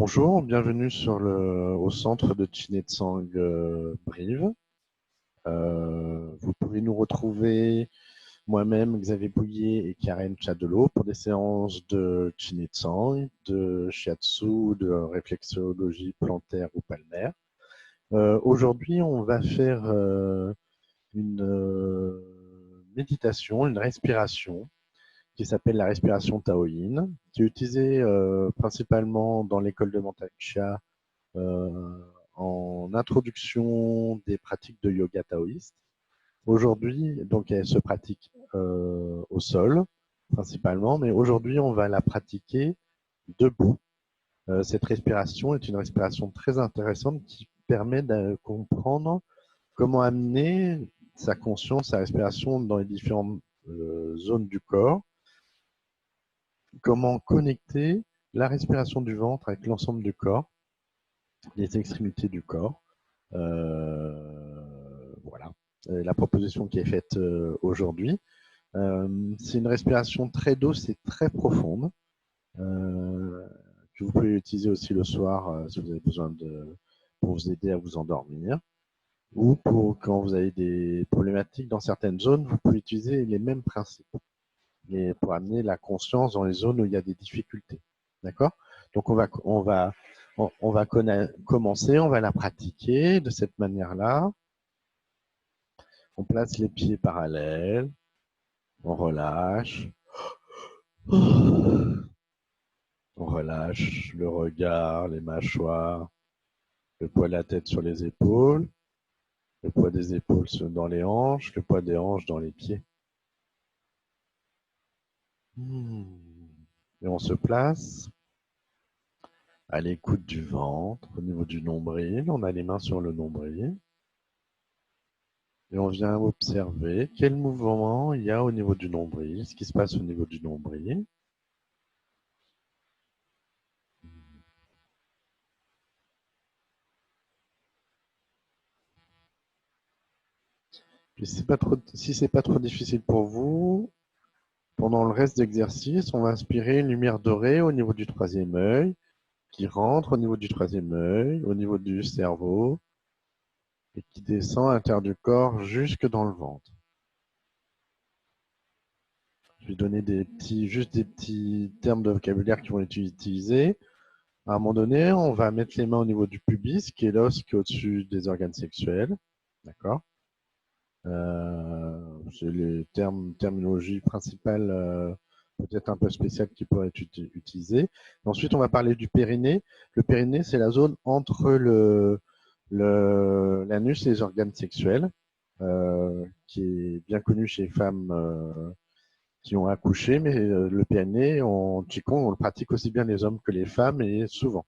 Bonjour, bienvenue au centre de Chinetsang Brive. Vous pouvez nous retrouver, moi-même, Xavier Bouillet et Karen Chadelot, pour des séances de Chinetsang, de Shiatsu, de réflexologie plantaire ou palmaire. Aujourd'hui, on va faire une méditation, une respiration qui s'appelle la respiration taoïne, qui est utilisée principalement dans l'école de Mantak Chia en introduction des pratiques de yoga taoïste. Aujourd'hui, donc, elle se pratique au sol principalement, mais aujourd'hui, on va la pratiquer debout. Cette respiration est une respiration très intéressante qui permet de comprendre comment amener sa conscience, sa respiration dans les différentes zones du corps, comment connecter la respiration du ventre avec l'ensemble du corps, les extrémités du corps. Voilà la proposition qui est faite aujourd'hui. C'est une respiration très douce et très profonde que vous pouvez utiliser aussi le soir si vous avez besoin pour vous aider à vous endormir, ou pour quand vous avez des problématiques dans certaines zones, vous pouvez utiliser les mêmes principes, mais pour amener la conscience dans les zones où il y a des difficultés. D'accord? Donc on va commencer, on va la pratiquer de cette manière-là. On place les pieds parallèles, on relâche. On relâche le regard, les mâchoires, le poids de la tête sur les épaules, le poids des épaules dans les hanches, le poids des hanches dans les pieds. Et on se place à l'écoute du ventre, au niveau du nombril. On a les mains sur le nombril. Et on vient observer quel mouvement il y a au niveau du nombril, ce qui se passe au niveau du nombril. Puis si c'est pas trop difficile pour vous, pendant le reste de l'exercice, on va inspirer une lumière dorée au niveau du troisième œil, qui rentre au niveau du troisième œil, au niveau du cerveau, et qui descend à l'intérieur du corps jusque dans le ventre. Je vais donner juste des petits termes de vocabulaire qui vont être utilisés. À un moment donné, on va mettre les mains au niveau du pubis, qui est l'os qui est au-dessus des organes sexuels. D'accord? C'est les terminologie principale, peut-être un peu spéciale, qui pourrait être utilisée. Ensuite, on va parler du périnée. Le périnée, c'est la zone entre l'anus et les organes sexuels, qui est bien connue chez les femmes qui ont accouché, mais le périnée, en Qigong, on le pratique aussi bien les hommes que les femmes, et souvent.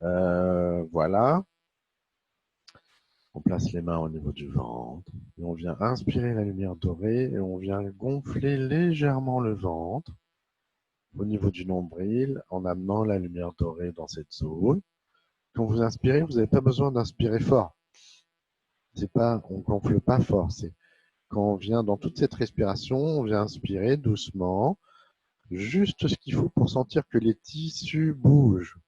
Voilà. On place les mains au niveau du ventre et on vient inspirer la lumière dorée et on vient gonfler légèrement le ventre au niveau du nombril en amenant la lumière dorée dans cette zone. Quand vous inspirez, vous n'avez pas besoin d'inspirer fort. On gonfle pas fort. C'est quand on vient dans toute cette respiration, on vient inspirer doucement, juste ce qu'il faut pour sentir que les tissus bougent.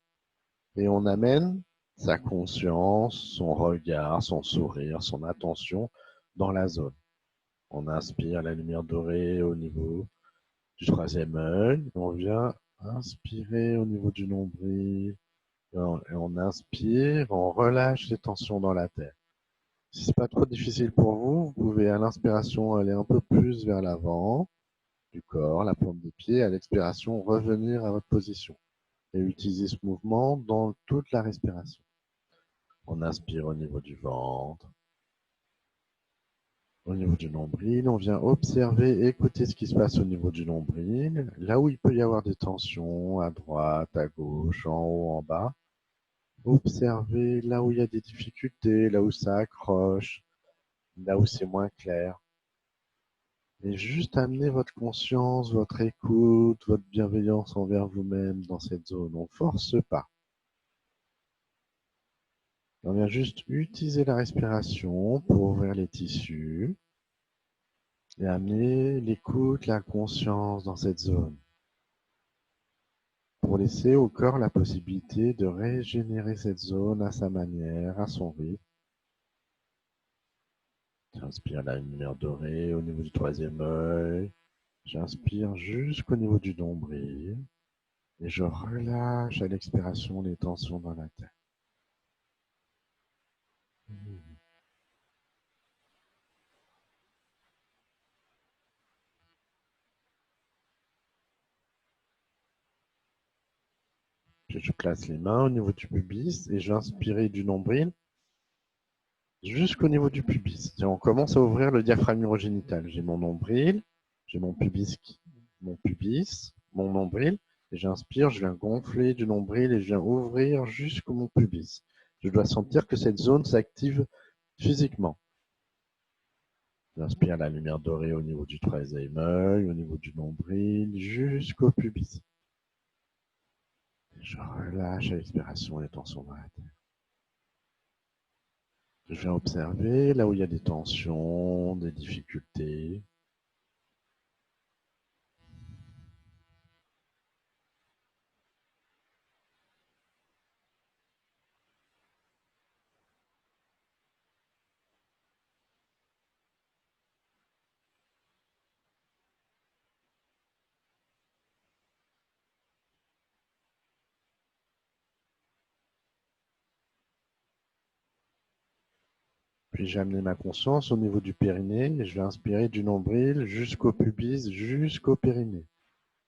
Et on amène sa conscience, son regard, son sourire, son attention dans la zone. On inspire la lumière dorée au niveau du troisième œil. On vient inspirer au niveau du nombril. Et on inspire, on relâche les tensions dans la tête. Si c'est pas trop difficile pour vous, vous pouvez à l'inspiration aller un peu plus vers l'avant du corps, la pointe des pieds. À l'expiration, revenir à votre position et utiliser ce mouvement dans toute la respiration. On inspire au niveau du ventre, au niveau du nombril. On vient observer et écouter ce qui se passe au niveau du nombril, là où il peut y avoir des tensions, à droite, à gauche, en haut, en bas. Observer là où il y a des difficultés, là où ça accroche, là où c'est moins clair. Et juste amener votre conscience, votre écoute, votre bienveillance envers vous-même dans cette zone. On ne force pas. On vient juste utiliser la respiration pour ouvrir les tissus et amener l'écoute, la conscience dans cette zone. Pour laisser au corps la possibilité de régénérer cette zone à sa manière, à son rythme. J'inspire la lumière dorée au niveau du troisième œil. J'inspire jusqu'au niveau du nombril et je relâche à l'expiration les tensions dans la tête. Puis je place les mains au niveau du pubis et j'inspire du nombril jusqu'au niveau du pubis. Et on commence à ouvrir le diaphragme urogénital. J'ai mon nombril, j'ai mon pubis, mon nombril, et j'inspire, je viens gonfler du nombril et je viens ouvrir jusqu'au mon pubis. Je dois sentir que cette zone s'active physiquement. J'inspire la lumière dorée au niveau du troisième œil, au niveau du nombril, jusqu'au pubis. Et je relâche à l'expiration les tensions dans la tête. Je viens observer là où il y a des tensions, des difficultés. Puis j'ai amené ma conscience au niveau du périnée et je vais inspirer du nombril jusqu'au pubis, jusqu'au périnée.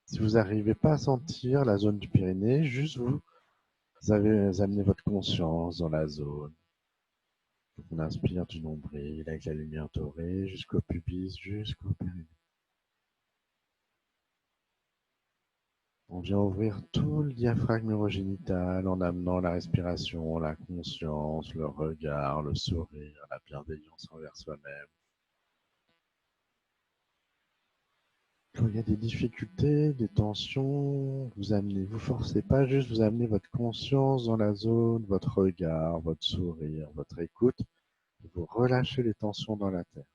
Si vous n'arrivez pas à sentir la zone du périnée, juste vous avez amené votre conscience dans la zone. On inspire du nombril avec la lumière dorée jusqu'au pubis, jusqu'au périnée. On vient ouvrir tout le diaphragme urogénital en amenant la respiration, la conscience, le regard, le sourire, la bienveillance envers soi-même. Quand il y a des difficultés, des tensions, vous forcez pas juste, vous amenez votre conscience dans la zone, votre regard, votre sourire, votre écoute, et vous relâchez les tensions dans la tête.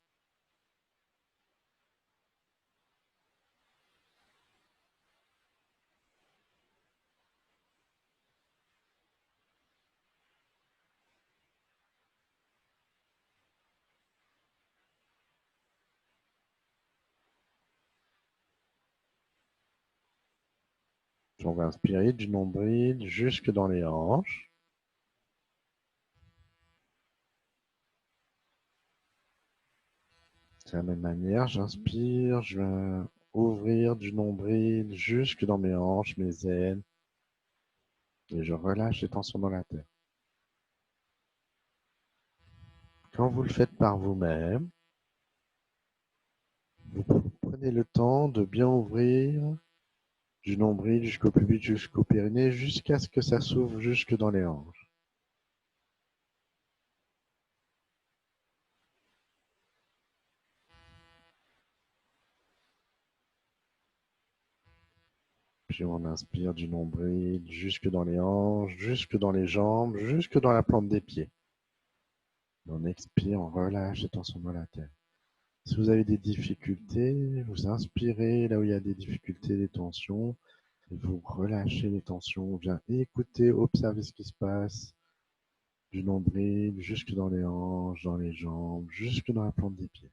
On va inspirer du nombril jusque dans les hanches. De la même manière, j'inspire, je vais ouvrir du nombril jusque dans mes hanches, mes ailes, et je relâche les tensions dans la tête. Quand vous le faites par vous-même, vous prenez le temps de bien ouvrir du nombril jusqu'au pubis, jusqu'au périnée, jusqu'à ce que ça s'ouvre jusque dans les hanches. Puis on inspire du nombril jusque dans les hanches, jusque dans les jambes, jusque dans la plante des pieds. On expire, on relâche les tensions dans la tête. Si vous avez des difficultés, vous inspirez là où il y a des difficultés, des tensions, et vous relâchez les tensions. On vient écouter, observer ce qui se passe, du nombril jusque dans les hanches, dans les jambes, jusque dans la plante des pieds.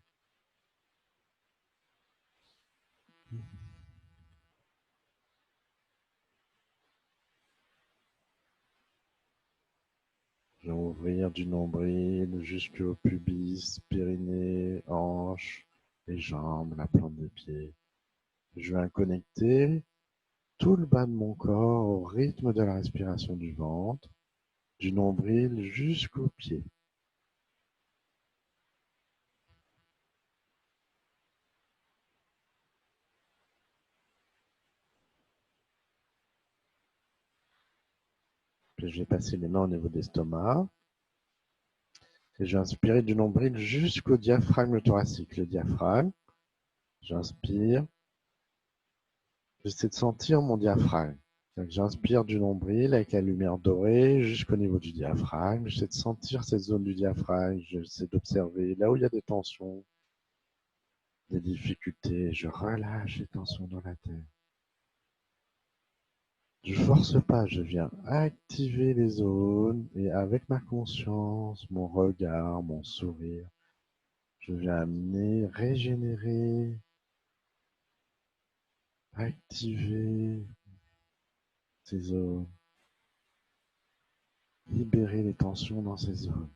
Je vais ouvrir du nombril jusqu'au pubis, périnée, hanches, les jambes, la plante des pieds. Je vais connecter tout le bas de mon corps au rythme de la respiration du ventre, du nombril jusqu'aux pieds. Puis je vais passer les mains au niveau de l'estomac et je vais inspirer du nombril jusqu'au diaphragme thoracique. Le diaphragme, j'inspire, j'essaie de sentir mon diaphragme. J'inspire du nombril avec la lumière dorée jusqu'au niveau du diaphragme. J'essaie de sentir cette zone du diaphragme. J'essaie d'observer là où il y a des tensions, des difficultés. Je relâche les tensions dans la tête. Je force pas, je viens activer les zones et avec ma conscience, mon regard, mon sourire, je viens amener, régénérer, activer ces zones, libérer les tensions dans ces zones.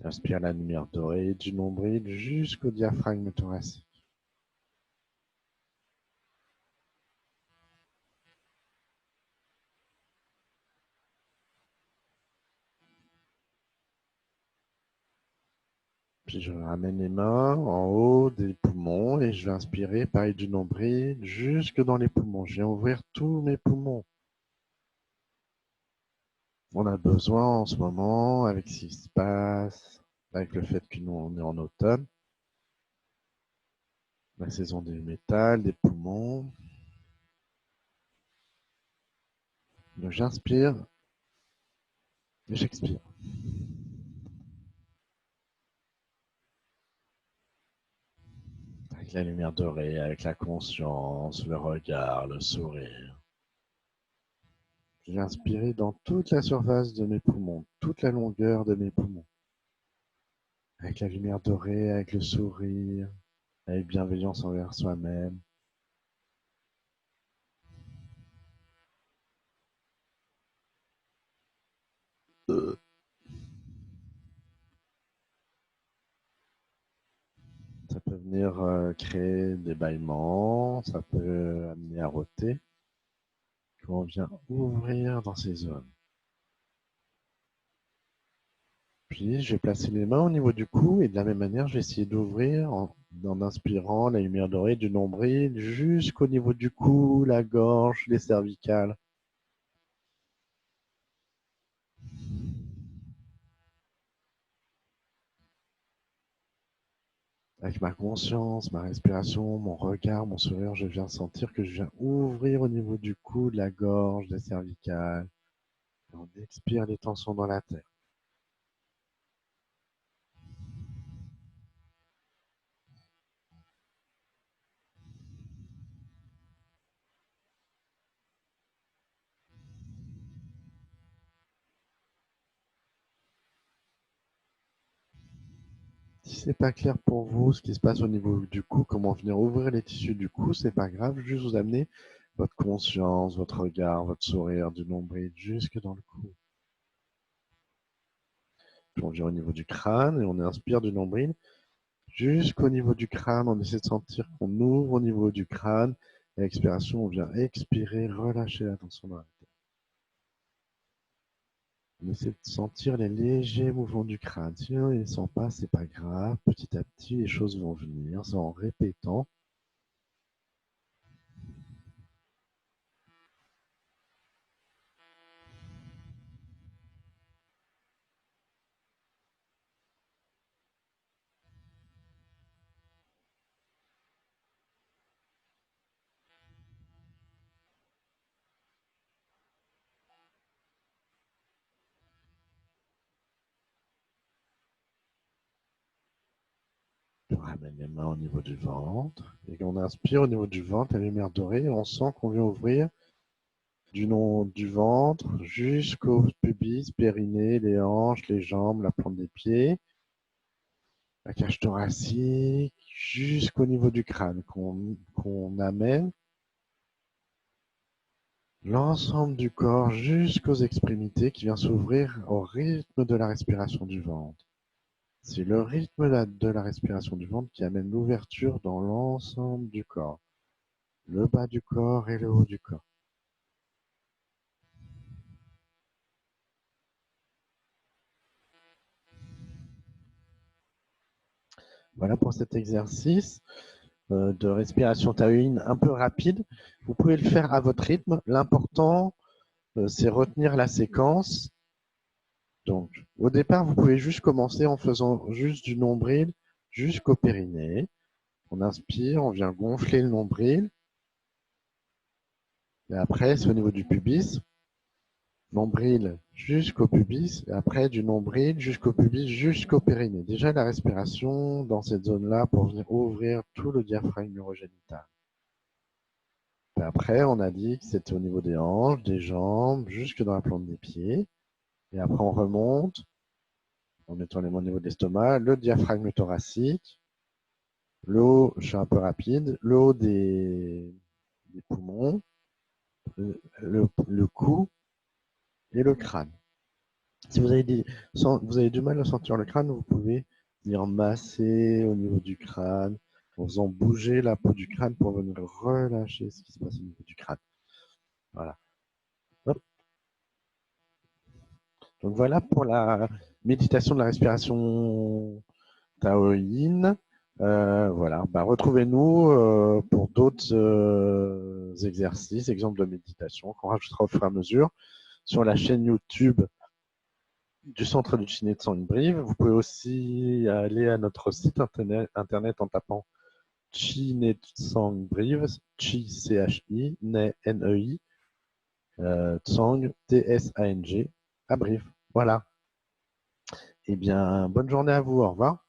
Inspire la lumière dorée du nombril jusqu'au diaphragme thoracique. Puis je ramène les mains en haut des poumons et je vais inspirer, pareil du nombril, jusque dans les poumons. Je viens ouvrir tous mes poumons. On a besoin en ce moment, avec ce qui se passe, avec le fait que nous on est en automne, la saison des métals, des poumons. Donc j'inspire et j'expire. Avec la lumière dorée, avec la conscience, le regard, le sourire. Je vais inspirer dans toute la surface de mes poumons, toute la longueur de mes poumons. Avec la lumière dorée, avec le sourire, avec bienveillance envers soi-même. Ça peut venir créer des bâillements, ça peut amener à rôter. On vient ouvrir dans ces zones. Puis je vais placer les mains au niveau du cou et de la même manière, je vais essayer d'ouvrir en inspirant la lumière dorée du nombril jusqu'au niveau du cou, la gorge, les cervicales. Avec ma conscience, ma respiration, mon regard, mon sourire, je viens sentir que je viens ouvrir au niveau du cou, de la gorge, des cervicales. Et on expire les tensions dans la tête. Si c'est pas clair pour vous ce qui se passe au niveau du cou, comment venir ouvrir les tissus du cou, c'est pas grave, juste vous amener votre conscience, votre regard, votre sourire du nombril jusque dans le cou. Puis on vient au niveau du crâne et on inspire du nombril jusqu'au niveau du crâne. On essaie de sentir qu'on ouvre au niveau du crâne. Et à l'expiration, on vient expirer, relâcher la tension dans la tête. On essaie de sentir les légers mouvements du crâne. Si on ne les sent pas, c'est pas grave. Petit à petit, les choses vont venir. C'est en répétant. On ramène les mains au niveau du ventre. Et on inspire au niveau du ventre, la lumière dorée. On sent qu'on vient ouvrir du ventre jusqu'au pubis, périnée, les hanches, les jambes, la plante des pieds, la cage thoracique, jusqu'au niveau du crâne, qu'on amène l'ensemble du corps jusqu'aux extrémités qui vient s'ouvrir au rythme de la respiration du ventre. C'est le rythme de la respiration du ventre qui amène l'ouverture dans l'ensemble du corps, le bas du corps et le haut du corps. Voilà pour cet exercice de respiration taoïne un peu rapide. Vous pouvez le faire à votre rythme. L'important, c'est retenir la séquence. Donc, au départ, vous pouvez juste commencer en faisant juste du nombril jusqu'au périnée. On inspire, on vient gonfler le nombril. Et après, c'est au niveau du pubis. nombril jusqu'au pubis, et après du nombril jusqu'au pubis, jusqu'au périnée. Déjà la respiration dans cette zone-là pour venir ouvrir tout le diaphragme urogénital. Et après, on a dit que c'était au niveau des hanches, des jambes, jusque dans la plante des pieds. Et après, on remonte en mettant les mains au niveau de l'estomac, le diaphragme thoracique, le haut, je suis un peu rapide, le haut des poumons, le cou et le crâne. Si vous avez du mal à sentir le crâne, vous pouvez venir masser au niveau du crâne, en faisant bouger la peau du crâne pour venir relâcher ce qui se passe au niveau du crâne. Voilà. Hop. Donc voilà pour la méditation de la respiration taoïne. Voilà. Bah, retrouvez-nous pour d'autres exercices, exemples de méditation qu'on rajoutera au fur et à mesure sur la chaîne YouTube du Centre du Chi de Sangbrive. Vous pouvez aussi aller à notre site internet en tapant Chi de Sangbrive, Chi C-H-I, N-E-I, Tsang, T-S-A-N-G, à Brive. Voilà. Eh bien, bonne journée à vous. Au revoir.